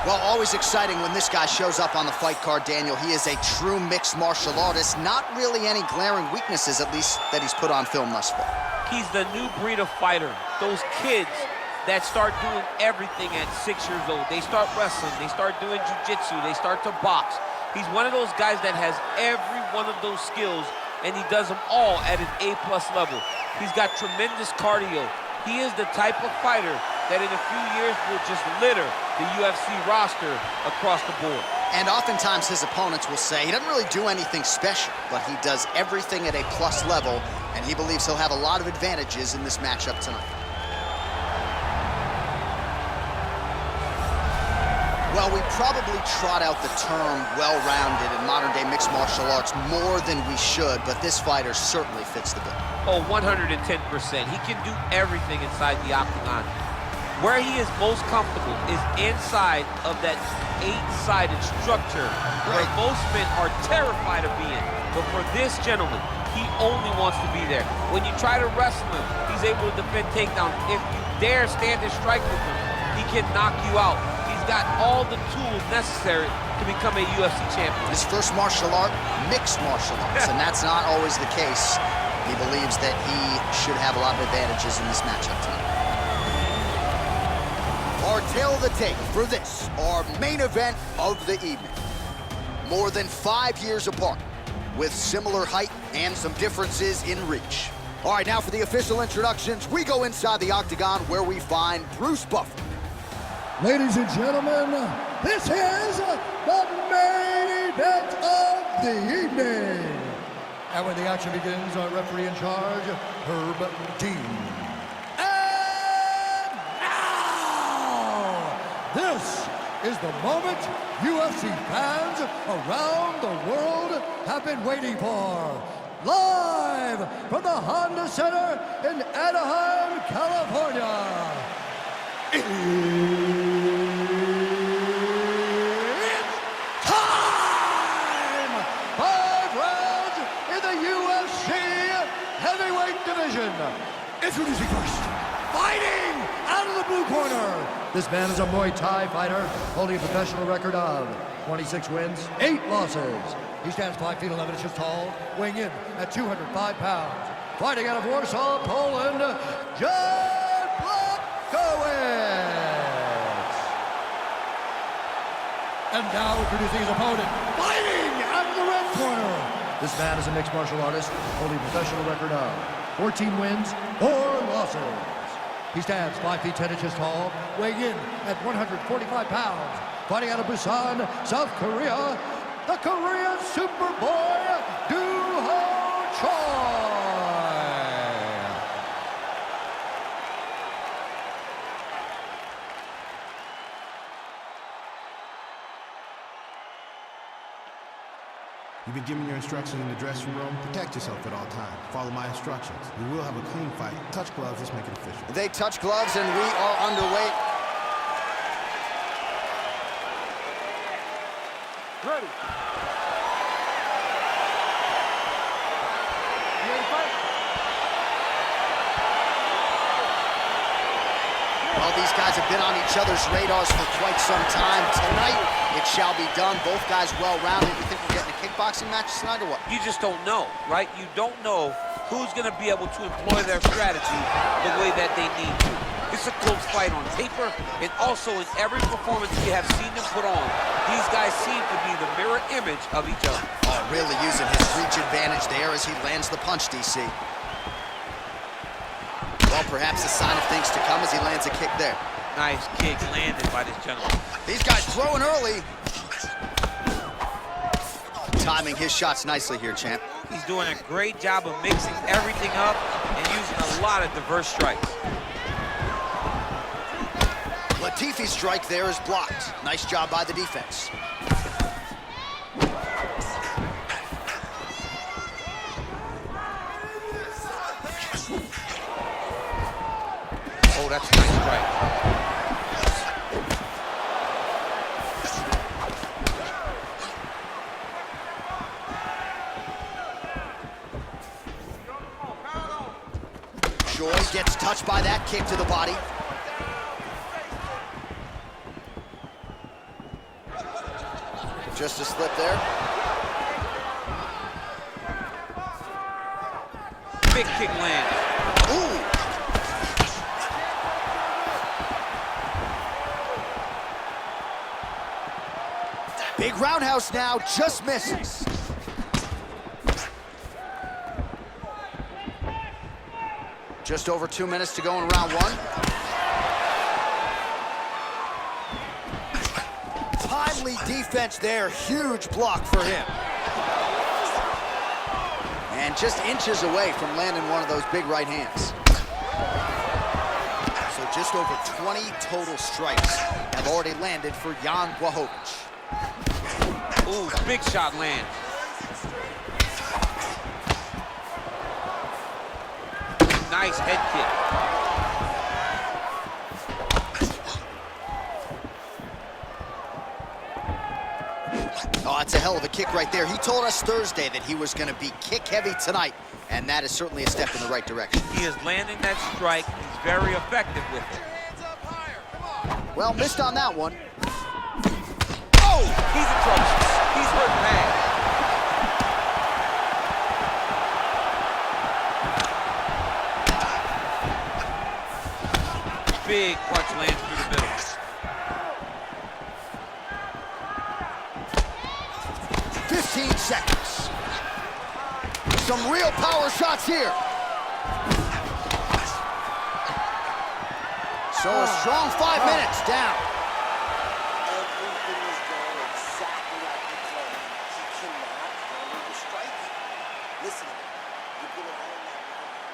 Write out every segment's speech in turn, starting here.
Well, always exciting when this guy shows up on the fight card, Daniel. He is a true mixed martial artist. Not really any glaring weaknesses, at least, that he's put on film thus far. He's the new breed of fighter. Those kids that start doing everything at 6 years old. They start wrestling, they start doing jiu-jitsu, they start to box. He's one of those guys that has every one of those skills, and he does them all at an A+ level. He's got tremendous cardio. He is the type of fighter that in a few years will just litter the UFC roster across the board. And oftentimes his opponents will say he doesn't really do anything special, but he does everything at a plus level, and he believes he'll have a lot of advantages in this matchup tonight. Well, we probably trot out the term well-rounded in modern-day mixed martial arts more than we should, but this fighter certainly fits the bill. Oh, 110%. He can do everything inside the octagon. Where he is most comfortable is inside of that 8-sided structure where most men are terrified of being. But for this gentleman, he only wants to be there. When you try to wrestle him, he's able to defend takedowns. If you dare stand and strike with him, he can knock you out. He's got all the tools necessary to become a UFC champion. His first martial art, mixed martial arts, and that's not always the case. He believes that he should have a lot of advantages in this matchup tonight. Our tail of the tape for this, our main event of the evening. More than 5 years apart, with similar height and some differences in reach. All right, now for the official introductions, we go inside the octagon where we find Bruce Buffer. Ladies and gentlemen, this is the main event of the evening. And when the action begins, our referee in charge, Herb Dean. This is the moment UFC fans around the world have been waiting for. Live from the Honda Center in Anaheim, California. It's time! 5 rounds in the UFC heavyweight division. Introducing first, fighting out of the blue corner. This man is a Muay Thai fighter holding a professional record of 26 wins, 8 losses. He stands 5 feet 11 inches tall, weighing in at 205 pounds. Fighting out of Warsaw, Poland, John Blachowicz. And now introducing his opponent, fighting out of the red corner. This man is a mixed martial artist holding a professional record of 14 wins, 4 losses. He stands 5 feet 10 inches tall, weighing in at 145 pounds. Fighting out of Busan, South Korea, the Korean Superboy, Doo-Ho Choi. You've been given your instructions in the dressing room. Protect yourself at all times. Follow my instructions. We will have a clean fight. Touch gloves, let's make it official. They touch gloves and we are underway. Ready. Well, these guys have been on each other's radars for quite some time. Tonight, it shall be done. Both guys well-rounded. You think we're getting a kickboxing match tonight or what? You just don't know, right? You don't know who's going to be able to employ their strategy the way that they need to. It's a close fight on paper, and also in every performance we have seen them put on, these guys seem to be the mirror image of each other. Oh, really using his reach advantage there as he lands the punch, DC. Well, perhaps a sign of things to come as he lands a kick there. Nice kick landed by this gentleman. These guys throwing early. Timing his shots nicely here, champ. He's doing a great job of mixing everything up and using a lot of diverse strikes. Latifi's strike there is blocked. Nice job by the defense. Oh, that's a nice strike. Choi gets touched by that kick to the body. just a slip there. Big kick lands. Ooh. Big roundhouse now, just misses. Just over 2 minutes to go in round one. Timely defense there, huge block for him. And just inches away from landing one of those big right hands. So just over 20 total strikes have already landed for Jan Blachowicz. Ooh, big shot lands. Nice head kick. Oh, that's a hell of a kick right there. He told us Thursday that he was going to be kick heavy tonight, and that is certainly a step in the right direction. He is landing that strike. He's very effective with it. Well, missed on that one. Oh, he's in trouble. He's hurt bad. Big punch lands through the middle. 15 seconds. Some real power shots here. So a strong 5 minutes down. Everything is going exactly like he planned. He cannot handle the striking. Listen, you've been around that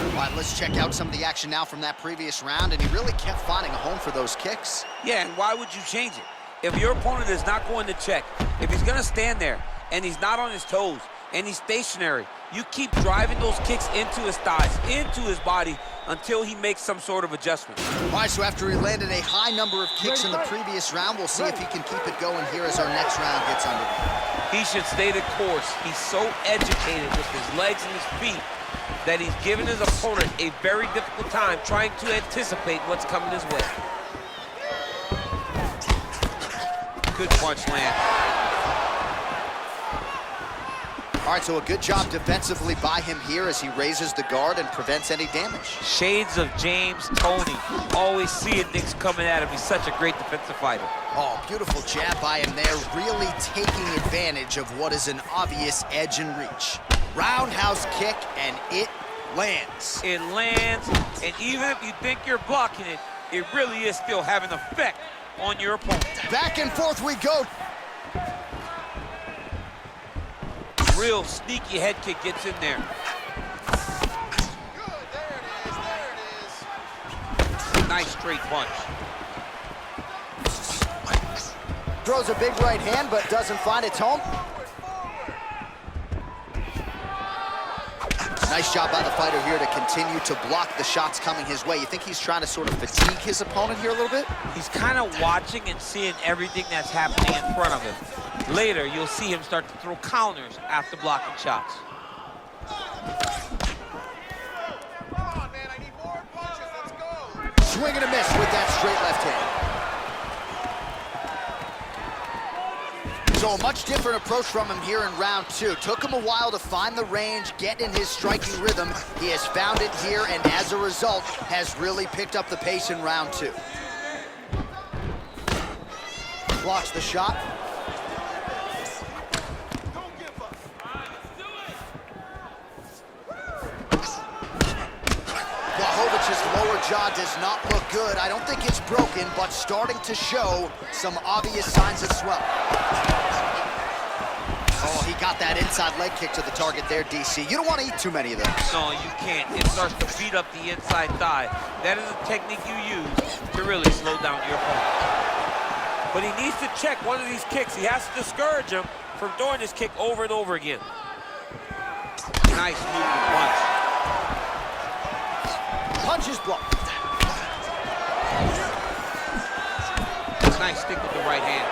long. All right, let's check out some of the action now from that previous round, and he really kept finding a home for those kicks. Yeah, and why would you change it? If your opponent is not going to check, if he's going to stand there and he's not on his toes and he's stationary, you keep driving those kicks into his thighs, into his body, until he makes some sort of adjustment. All right, so after he landed a high number of kicks in the previous round, we'll see if he can keep it going here as our next round gets underway. He should stay the course. He's so educated with his legs and his feet that he's given his opponent a very difficult time trying to anticipate what's coming his way. Good punch land. All right, so a good job defensively by him here as he raises the guard and prevents any damage. Shades of James Toney. Always seeing things coming at him. He's such a great defensive fighter. Oh, beautiful jab by him there, really taking advantage of what is an obvious edge and reach. Roundhouse kick, and it lands. It lands, and even if you think you're blocking it, it really is still having an effect on your opponent. Back and forth we go. Real sneaky head kick gets in there. Good, there it is. Nice straight punch. Throws a big right hand, but doesn't find its home. Nice job by the fighter here to continue to block the shots coming his way. You think he's trying to sort of fatigue his opponent here a little bit? He's kind of watching and seeing everything that's happening in front of him. Later, you'll see him start to throw counters after blocking shots. Come on, man, I need more punches. Let's go. Swing and a miss with that straight left hand. So a much different approach from him here in round two. Took him a while to find the range, get in his striking rhythm. He has found it here, and as a result, has really picked up the pace in round two. Blocks the shot. Blachowicz' lower jaw does not look good. I don't think it's broken, but starting to show some obvious signs of swelling. Oh, he got that inside leg kick to the target there, DC. You don't want to eat too many of those. No, you can't. It starts to beat up the inside thigh. That is a technique you use to really slow down your opponent. But he needs to check one of these kicks. He has to discourage him from throwing this kick over and over again. Nice movement punch. Punch is blocked. Nice stick with the right hand.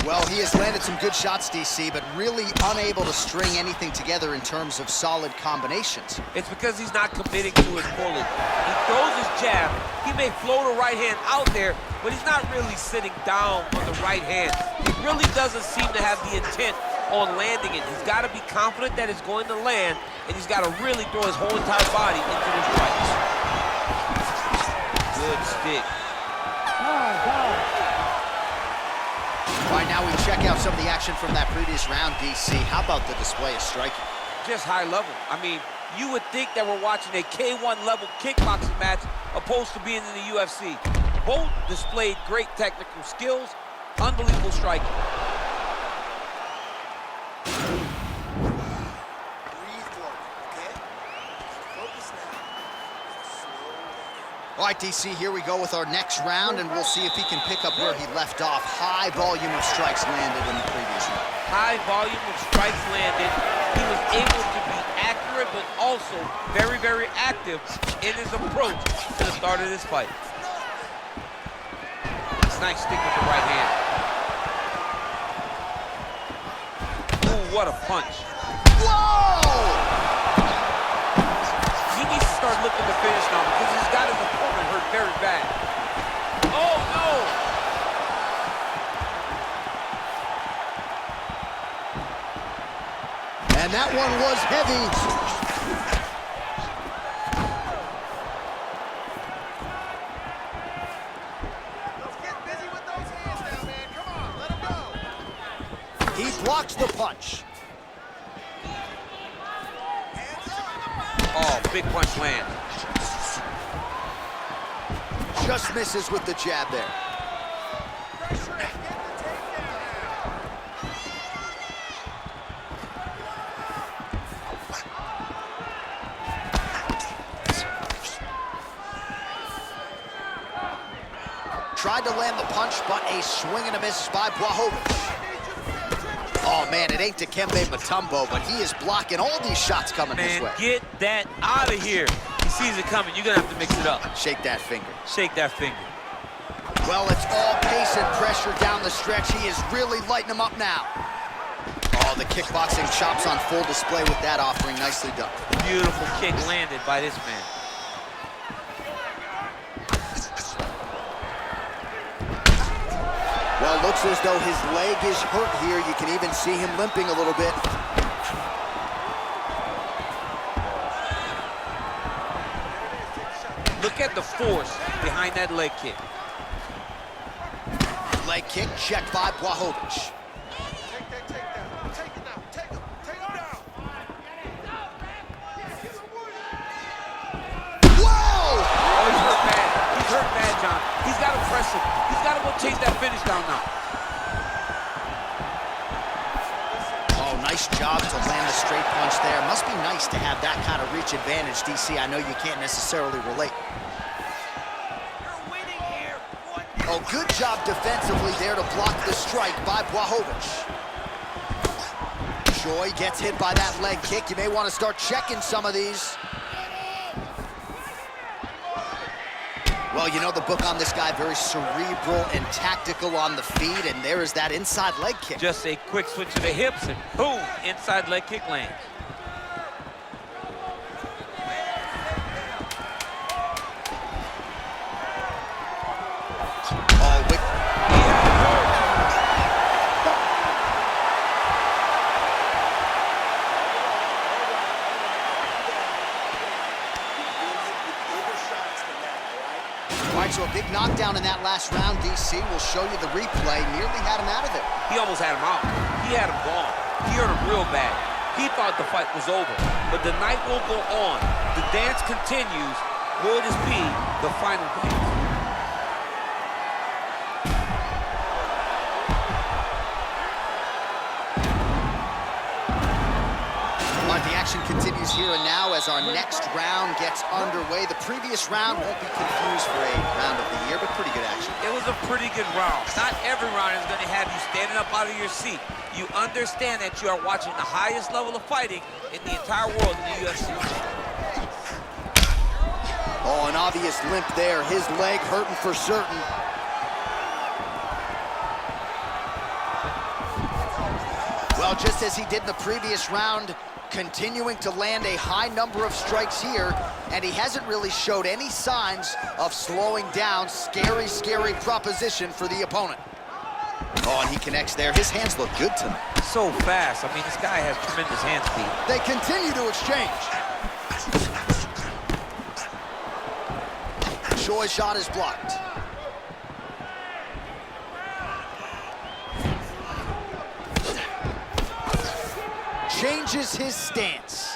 Well, he has landed some good shots, DC, but really unable to string anything together in terms of solid combinations. It's because he's not committing to his bullet. He throws his jab. He may float a right hand out there, but he's not really sitting down on the right hand. He really doesn't seem to have the intent on landing it. He's got to be confident that it's going to land, and he's got to really throw his whole entire body into the strikes. Good stick. All right, now we check out some of the action from that previous round, DC. How about the display of striking? Just high level. I mean, you would think that we're watching a K1 level kickboxing match opposed to being in the UFC. Both displayed great technical skills, unbelievable striking. Breathe for it, okay? Focus now. Slow down. All right, DC, here we go with our next round, and we'll see if he can pick up where he left off. High volume of strikes landed in the previous round. High volume of strikes landed. He was able to be accurate, but also very, very active in his approach to the start of this fight. Nice stick with the right hand. Ooh, what a punch. Whoa! He needs to start looking to finish now because he's got his opponent hurt very bad. Oh, no! And that one was heavy. He blocks the punch. Oh, big punch land. Just misses with the jab there. Tried to land the punch, but a swing and a miss by Blachowicz. Oh, man, it ain't Dikembe Mutombo, but he is blocking all these shots coming his way. Man, get that out of here. He sees it coming. You're going to have to mix it up. Shake that finger. Shake that finger. Well, it's all pace and pressure down the stretch. He is really lighting them up now. Oh, the kickboxing chops on full display with that offering. Nicely done. Beautiful kick landed by this man. Well, looks as though his leg is hurt here. You can even see him limping a little bit. Look at the force behind that leg kick. Leg kick checked by Blachowicz. Hurt bad, John. He's got to press him. He's got to go chase that finish down now. Oh, nice job to land a straight punch there. Must be nice to have that kind of reach advantage, DC. I know you can't necessarily relate. You're winning here. Oh, good job defensively there to block the strike by Blachowicz. Choi gets hit by that leg kick. You may want to start checking some of these. Well, you know the book on this guy, very cerebral and tactical on the feet, and there is that inside leg kick. Just a quick switch to the hips, and boom, inside leg kick lands. Oh, so a big knockdown in that last round, DC. We'll show you the replay. Nearly had him out of there. He almost had him out. He had him gone. He hurt him real bad. He thought the fight was over. But the night will go on. The dance continues. Will this be the final dance? The action continues here and now as our next round gets underway. The previous round won't be confused for a round of the year, but pretty good action. It was a pretty good round. Not every round is going to have you standing up out of your seat. You understand that you are watching the highest level of fighting in the entire world in the UFC. Oh, an obvious limp there. His leg hurting for certain. Well, just as he did in the previous round, continuing to land a high number of strikes here, and he hasn't really showed any signs of slowing down. Scary, scary proposition for the opponent. Oh, and he connects there. His hands look good tonight. So fast. I mean, this guy has tremendous hand speed. They continue to exchange. Choi's shot is blocked. Changes his stance.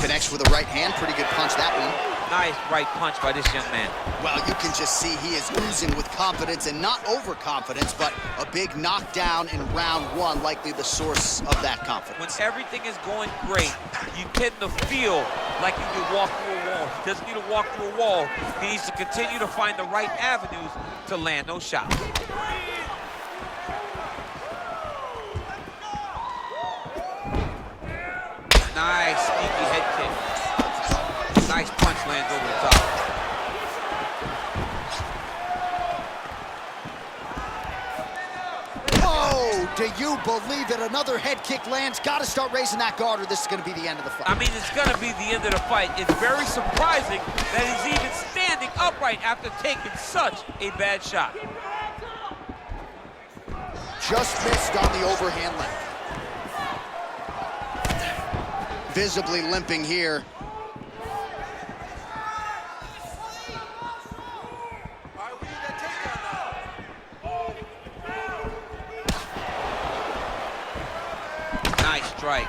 Connects with a right hand. Pretty good punch, that one. Nice right punch by this young man. Well, you can just see he is oozing with confidence, and not overconfidence, but a big knockdown in round one, likely the source of that confidence. When everything is going great, you tend to feel like you can walk through a wall. He doesn't need to walk through a wall. He needs to continue to find the right avenues to land those shots. Nice sneaky head kick. Nice punch lands over the top. Oh, do you believe it? Another head kick lands. Got to start raising that guard, or this is going to be the end of the fight. I mean, it's going to be the end of the fight. It's very surprising that he's even standing upright after taking such a bad shot. Just missed on the overhand left. Visibly limping here. Nice strike.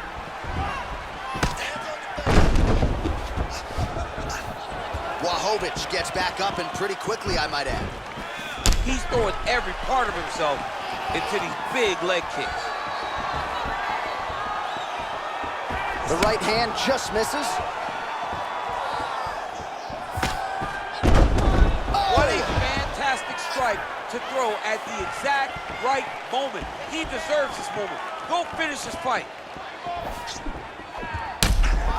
Blachowicz gets back up, and pretty quickly, I might add. He's throwing every part of himself into these big leg kicks. The right hand just misses. What a fantastic strike to throw at the exact right moment. He deserves this moment. Go finish this fight.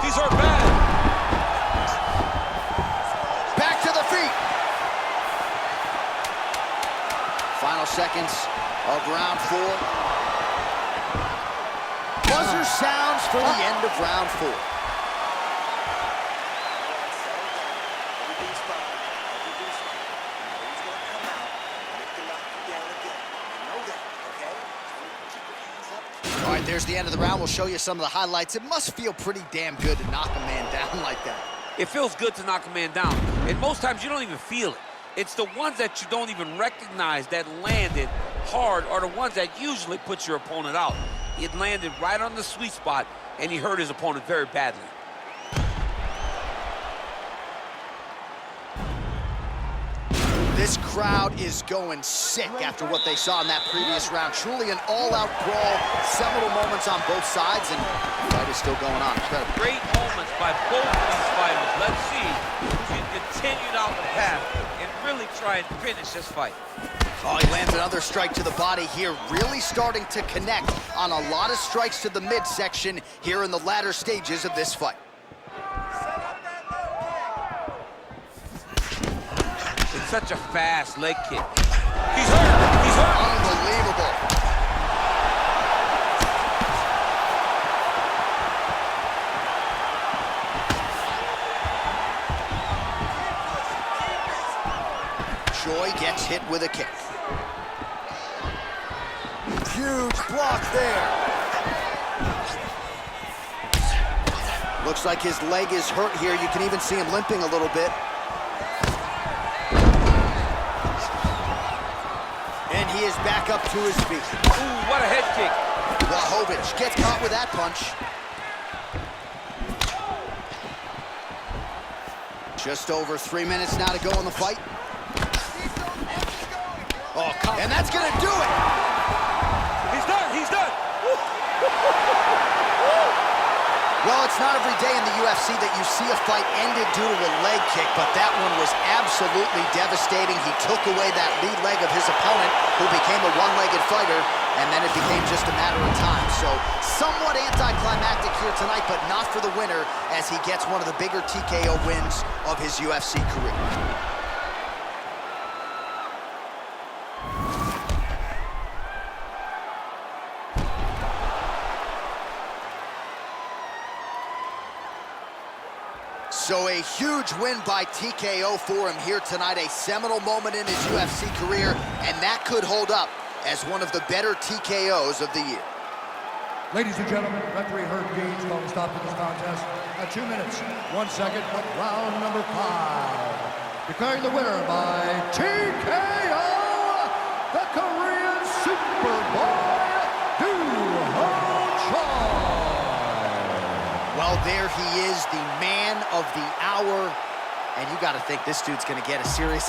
These are bad. Back to the feet. Final seconds of round four. Buzzer sounds for the end of round four. All right, there's the end of the round. We'll show you some of the highlights. It must feel pretty damn good to knock a man down like that. It feels good to knock a man down. And most times you don't even feel it. It's the ones that you don't even recognize that landed hard are the ones that usually put your opponent out. It landed right on the sweet spot, and he hurt his opponent very badly. This crowd is going sick after what they saw in that previous round. Truly an all-out brawl, several moments on both sides, and the fight is still going on. Incredible. Great moments by both of these fighters. Let's see who can continue down the path and really try and finish this fight. Oh, he lands another strike to the body here, really starting to connect on a lot of strikes to the midsection here in the latter stages of this fight. It's such a fast leg kick. He's hurt! He's hurt! Unbelievable. Choi gets hit with a kick. Huge block there. Looks like his leg is hurt here. You can even see him limping a little bit. And he is back up to his feet. Ooh, what a head kick. Blachowicz gets caught with that punch. Just over 3 minutes now to go in the fight. Oh, and that's gonna do it. He's done, he's done. Well, it's not every day in the UFC that you see a fight ended due to a leg kick, but that one was absolutely devastating. He took away that lead leg of his opponent, who became a one-legged fighter, and then it became just a matter of time. So somewhat anticlimactic here tonight, but not for the winner, as he gets one of the bigger TKO wins of his UFC career. So a huge win by TKO for him here tonight, a seminal moment in his UFC career, and that could hold up as one of the better TKOs of the year. Ladies and gentlemen, referee Herb Deans called a stop to this contest at 2 minutes, 1 second of round number 5. Declaring the winner by TKO, the Korean Superboy, 2 Well, there he is, the man of the hour, and you got to think this dude's going to get a serious